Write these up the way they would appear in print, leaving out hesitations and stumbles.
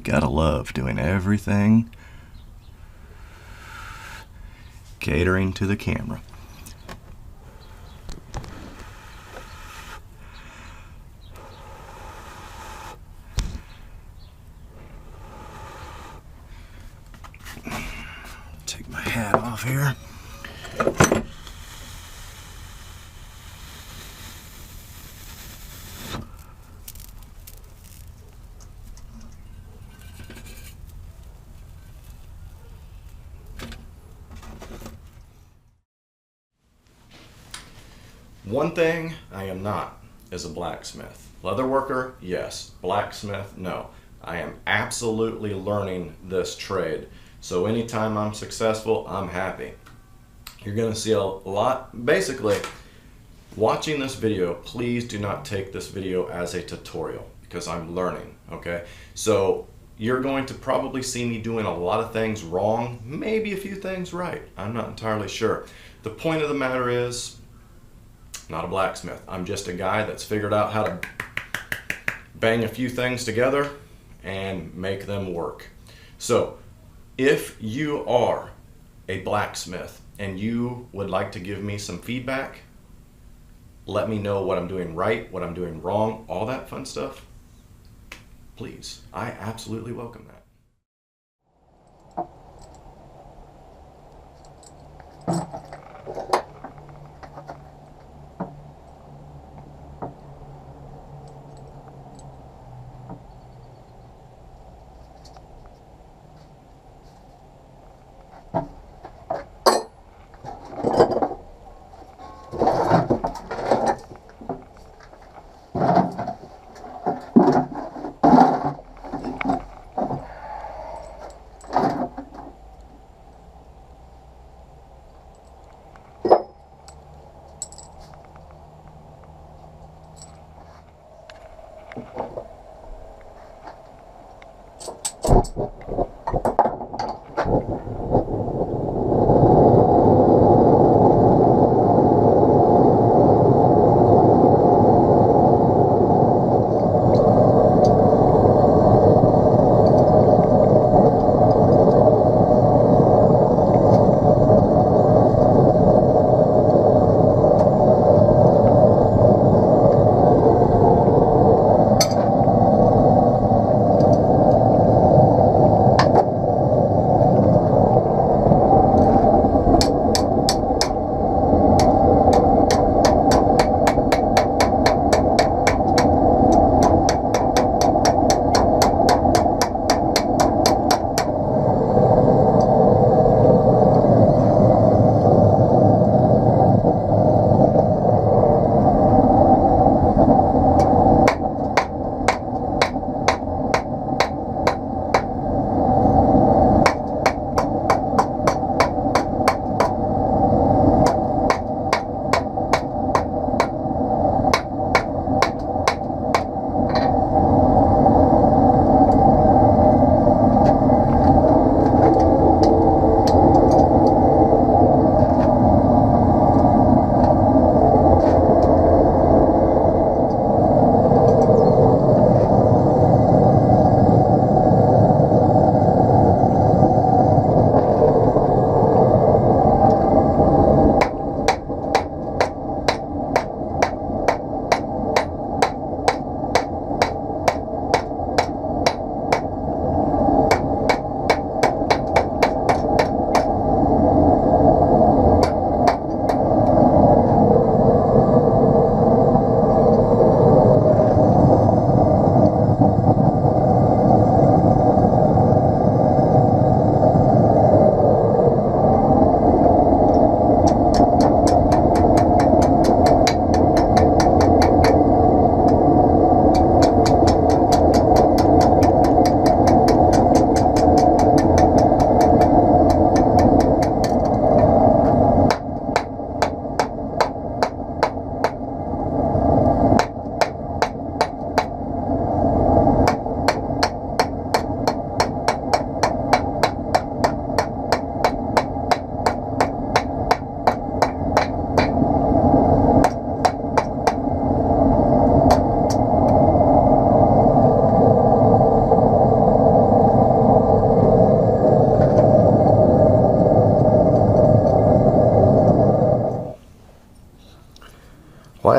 gotta love doing everything catering to the camera. Take my hat off here. One thing I am not is a blacksmith. Leather worker, yes. Blacksmith, no. I am absolutely learning this trade. So anytime I'm successful, I'm happy. You're gonna see a lot. Basically, watching this video, please do not take this video as a tutorial because I'm learning, okay? So you're going to probably see me doing a lot of things wrong, maybe a few things right. I'm not entirely sure. The point of the matter is, not a blacksmith. I'm just a guy that's figured out how to bang a few things together and make them work. So if you are a blacksmith and you would like to give me some feedback, let me know what I'm doing right, what I'm doing wrong, all that fun stuff, please. I absolutely welcome that.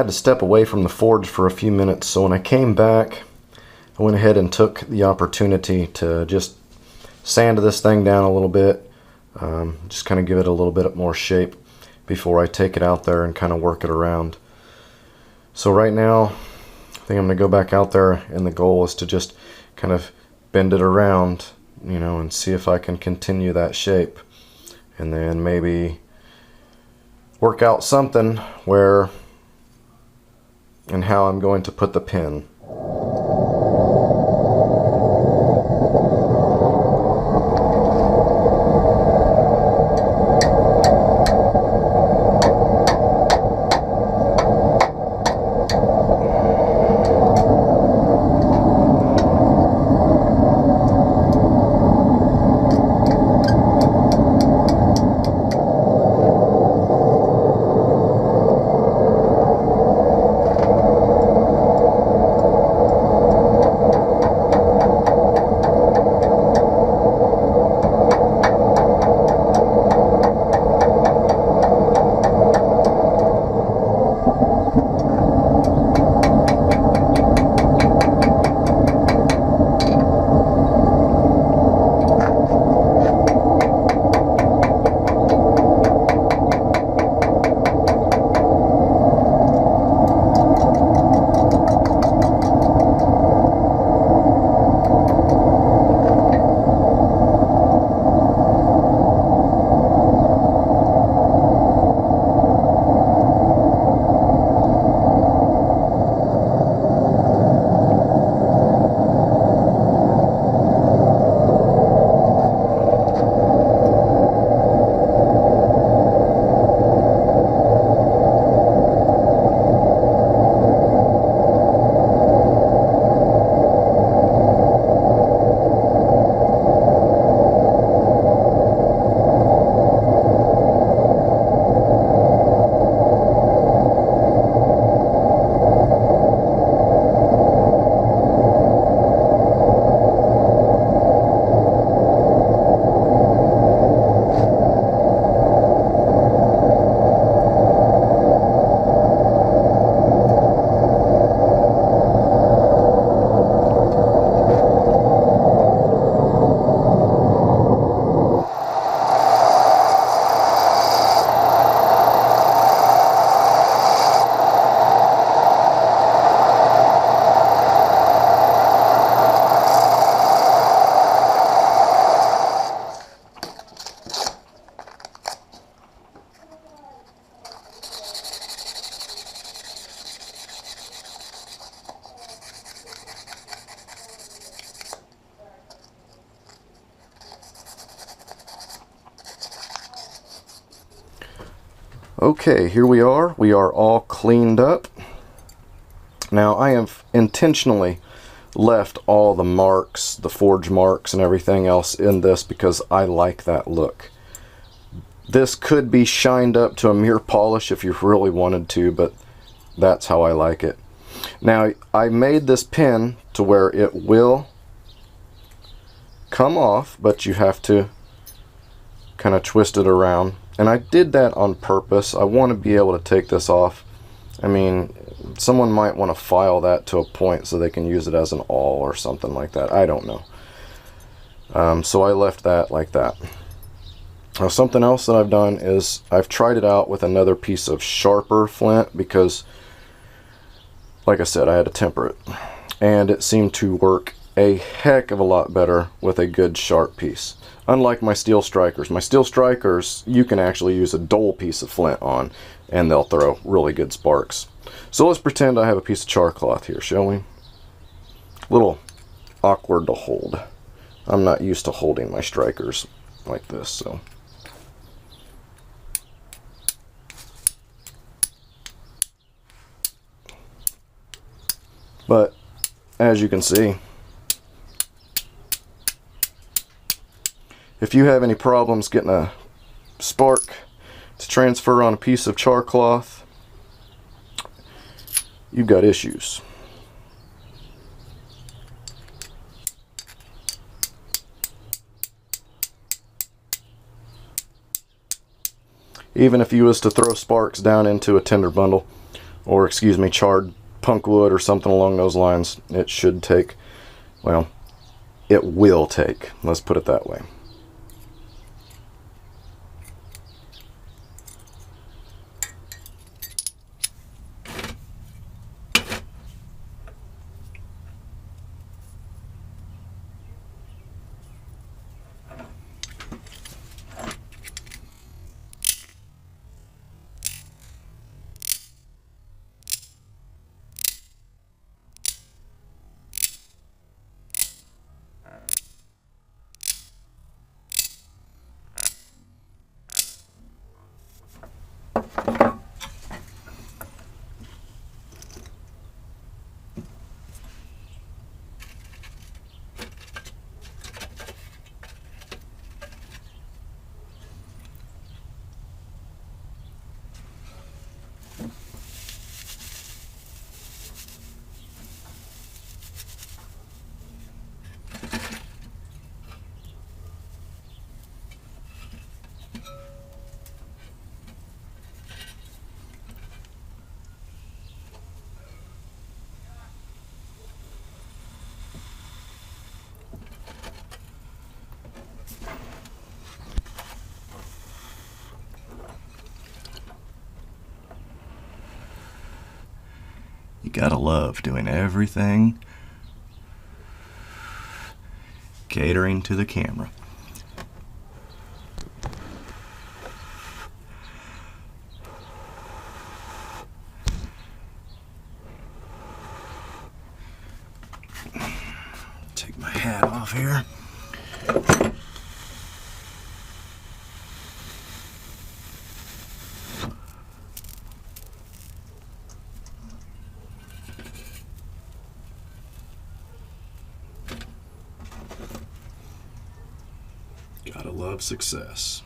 to step away from the forge for a few minutes, so when I came back, I went ahead and took the opportunity to just sand this thing down a little bit, just kind of give it a little bit more shape before I take it out there and kind of work it around. So right now, I think I'm going to go back out there, and the goal is to just kind of bend it around, you know, and see if I can continue that shape, and then maybe work out something where and how I'm going to put the pin. Okay, here we are. We are all cleaned up. Now I have intentionally left all the marks, the forge marks and everything else in this because I like that look. This could be shined up to a mere polish if you really wanted to, but that's how I like it. Now I made this pin to where it will come off, but you have to kind of twist it around. And I did that on purpose. I want to be able to take this off. I mean, someone might want to file that to a point so they can use it as an awl or something like that. I don't know. So I left that like that. Now something else that I've done is I've tried it out with another piece of sharper flint because, like I said, I had to temper it. And it seemed to work a heck of a lot better with a good sharp piece. Unlike my steel strikers. My steel strikers, you can actually use a dull piece of flint on and they'll throw really good sparks. So let's pretend I have a piece of char cloth here, shall we? A little awkward to hold. I'm not used to holding my strikers like this, so. But as you can see, if you have any problems getting a spark to transfer on a piece of char cloth, you've got issues. Even if you was to throw sparks down into a tinder bundle or excuse me, charred punk wood or something along those lines, it should take, well, it will take, let's put it that way. You gotta love doing everything catering to the camera. Take my hat off here. Gotta love success.